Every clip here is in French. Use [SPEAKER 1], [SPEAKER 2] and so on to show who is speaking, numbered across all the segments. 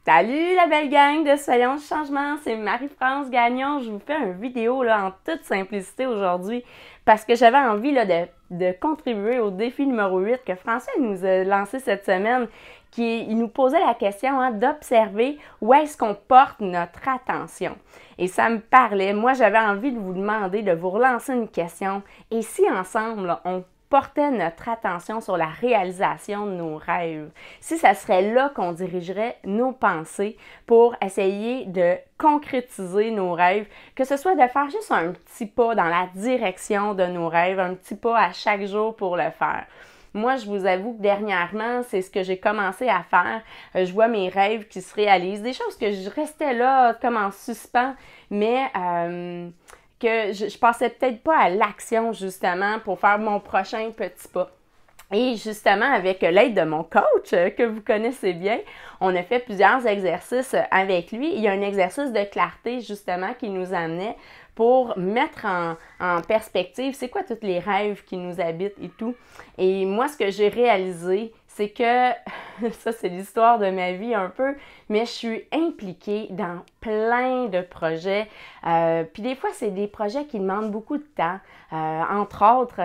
[SPEAKER 1] Salut la belle gang de Soyons le changement, c'est Marie-France Gagnon. Je vous fais une vidéo là, en toute simplicité aujourd'hui parce que j'avais envie là, de contribuer au défi numéro 8 que François nous a lancé cette semaine. Il nous posait la question d'observer où est-ce qu'on porte notre attention. Et ça me parlait. Moi, j'avais envie de vous demander, de vous relancer une question. Et si ensemble, là, on portait notre attention sur la réalisation de nos rêves. Si ça serait là qu'on dirigerait nos pensées pour essayer de concrétiser nos rêves, que ce soit de faire juste un petit pas dans la direction de nos rêves, un petit pas à chaque jour pour le faire. Moi, je vous avoue que dernièrement, c'est ce que j'ai commencé à faire. Je vois mes rêves qui se réalisent, des choses que je restais là comme en suspens, mais que je passais peut-être pas à l'action justement pour faire mon prochain petit pas. Et justement, avec l'aide de mon coach, que vous connaissez bien, on a fait plusieurs exercices avec lui. Il y a un exercice de clarté justement qui nous amenait pour mettre en perspective c'est quoi tous les rêves qui nous habitent et tout. Et moi, ce que j'ai réalisé, c'est que, ça c'est l'histoire de ma vie un peu, mais je suis impliquée dans plein de projets. Puis des fois, c'est des projets qui demandent beaucoup de temps. Entre autres,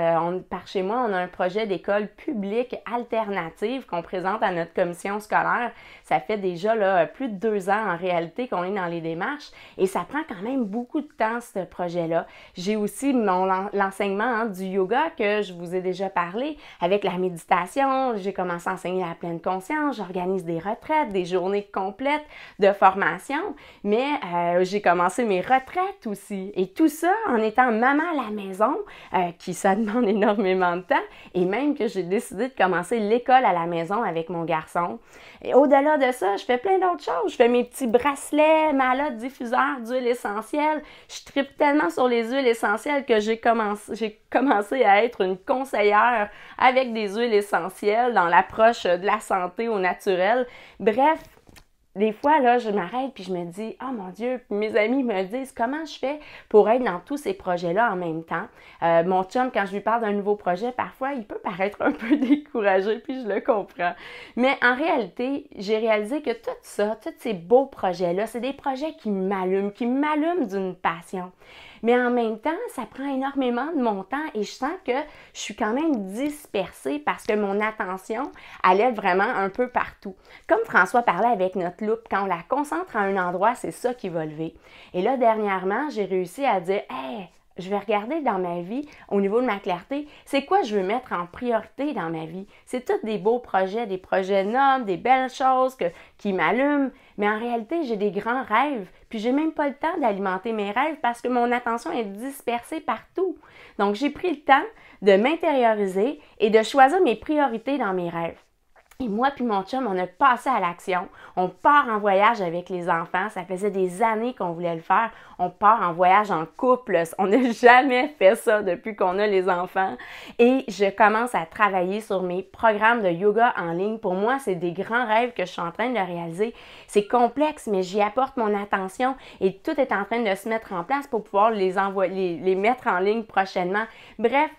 [SPEAKER 1] par chez moi, on a un projet d'école publique alternative qu'on présente à notre commission scolaire. Ça fait déjà là, plus de 2 ans en réalité qu'on est dans les démarches et ça prend quand même beaucoup de temps, ce projet-là. J'ai aussi l'enseignement du yoga que je vous ai déjà parlé avec la méditation. J'ai commencé à enseigner la pleine conscience. J'organise des retraites, des journées complètes de formation, mais j'ai commencé mes retraites aussi. Et tout ça en étant maman à la maison, qui ça demande énormément de temps, et même que j'ai décidé de commencer l'école à la maison avec mon garçon. Et au-delà de ça, je fais plein d'autres choses. Je fais mes petits bracelets, malottes, diffuseurs d'huile essentielle. Je tripe tellement sur les huiles essentielles que j'ai commencé à être une conseillère avec des huiles essentielles dans l'approche de la santé au naturel. Bref, des fois, là, je m'arrête puis je me dis « Oh mon Dieu! » Puis mes amis me disent « Comment je fais pour être dans tous ces projets-là en même temps? » Mon chum, quand je lui parle d'un nouveau projet, parfois, il peut paraître un peu découragé, puis je le comprends. Mais en réalité, j'ai réalisé que tout ça, tous ces beaux projets-là, c'est des projets qui m'allument d'une passion. Mais en même temps, ça prend énormément de mon temps et je sens que je suis quand même dispersée parce que mon attention allait vraiment un peu partout. Comme François parlait avec notre loupe, quand on la concentre à un endroit, c'est ça qui va lever. Et là, dernièrement, j'ai réussi à dire « Hey, je vais regarder dans ma vie, au niveau de ma clarté, c'est quoi je veux mettre en priorité dans ma vie. C'est tous des beaux projets, des projets nobles, des belles choses qui m'allument, mais en réalité, j'ai des grands rêves, puis j'ai même pas le temps d'alimenter mes rêves parce que mon attention est dispersée partout. Donc, j'ai pris le temps de m'intérioriser et de choisir mes priorités dans mes rêves. Et moi puis mon chum, on a passé à l'action. On part en voyage avec les enfants. Ça faisait des années qu'on voulait le faire. On part en voyage en couple. On n'a jamais fait ça depuis qu'on a les enfants. Et je commence à travailler sur mes programmes de yoga en ligne. Pour moi, c'est des grands rêves que je suis en train de réaliser. C'est complexe, mais j'y apporte mon attention et tout est en train de se mettre en place pour pouvoir les mettre en ligne prochainement. Bref,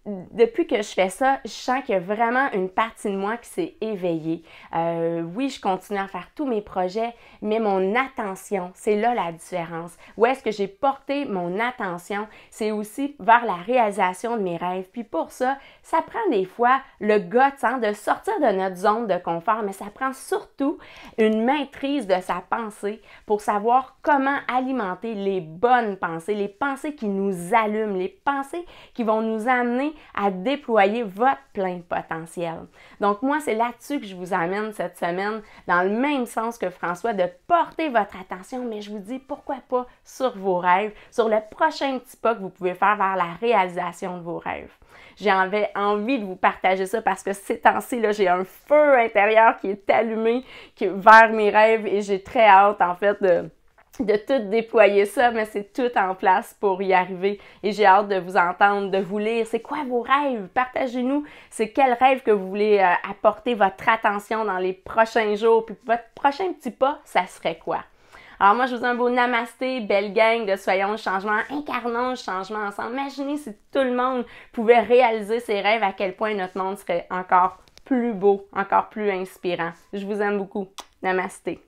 [SPEAKER 1] depuis que je fais ça, je sens qu'il y a vraiment une partie de moi qui s'est éveillée. Oui, je continue à faire tous mes projets, mais mon attention, c'est là la différence. Où est-ce que j'ai porté mon attention? C'est aussi vers la réalisation de mes rêves. Puis pour ça, ça prend des fois le guts de sortir de notre zone de confort, mais ça prend surtout une maîtrise de sa pensée pour savoir comment alimenter les bonnes pensées, les pensées qui nous allument, les pensées qui vont nous amener à déployer votre plein potentiel. Donc moi, c'est là-dessus que je vous amène cette semaine, dans le même sens que François, de porter votre attention, mais je vous dis pourquoi pas sur vos rêves, sur le prochain petit pas que vous pouvez faire vers la réalisation de vos rêves. J'avais envie de vous partager ça parce que ces temps-ci, là, j'ai un feu intérieur qui est allumé vers mes rêves et j'ai très hâte en fait de tout déployer ça, mais c'est tout en place pour y arriver. Et j'ai hâte de vous entendre, de vous lire. C'est quoi vos rêves? Partagez-nous. C'est quel rêve que vous voulez apporter votre attention dans les prochains jours? Puis votre prochain petit pas, ça serait quoi? Alors moi, je vous dis un beau namasté, belle gang de Soyons le changement, incarnons le changement ensemble. Imaginez si tout le monde pouvait réaliser ses rêves, à quel point notre monde serait encore plus beau, encore plus inspirant. Je vous aime beaucoup. Namasté.